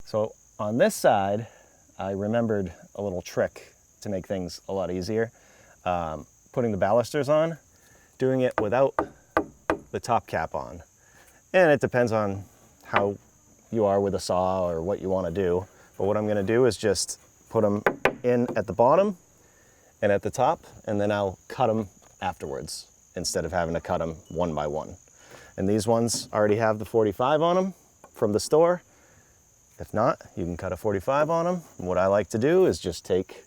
So on this side, I remembered a little trick to make things a lot easier. Putting the balusters on, doing it without the top cap on. And it depends on how you are with a saw or what you want to do. But what I'm going to do is just put them in at the bottom and at the top, and then I'll cut them afterwards instead of having to cut them one by one. And these ones already have the 45 on them from the store. If not, you can cut a 45 on them. And what I like to do is just take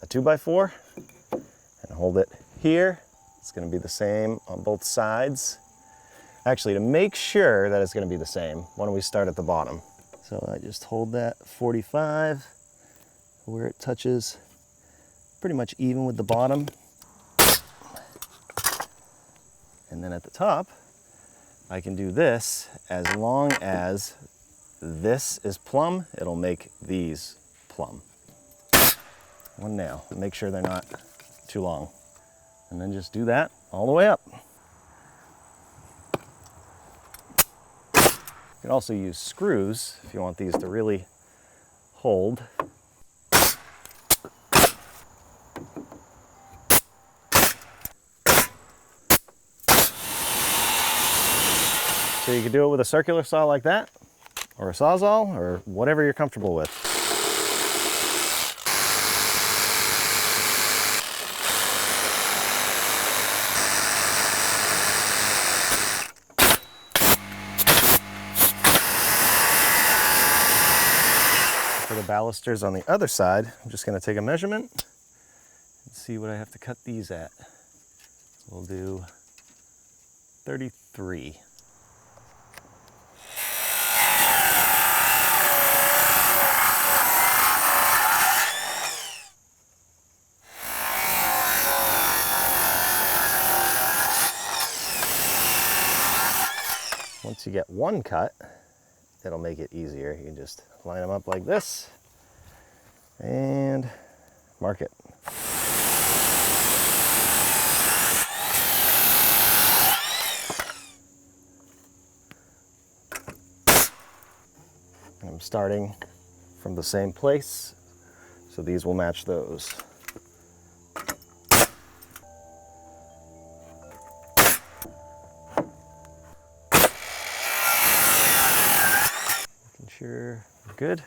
a 2x4 and hold it here. It's going to be the same on both sides. Actually, to make sure that it's going to be the same, why don't we start at the bottom? So I just hold that 45 where it touches pretty much even with the bottom. And then at the top, I can do this as long as this is plumb, it'll make these plumb. One nail, make sure they're not too long. And then just do that all the way up. You can also use screws if you want these to really hold. So you can do it with a circular saw like that, or a Sawzall, or whatever you're comfortable with. For the balusters on the other side, I'm just going to take a measurement and see what I have to cut these at. We'll do 33. Once you get one cut, it'll make it easier. You can just line them up like this and mark it. And I'm starting from the same place, so these will match those. Sure, good.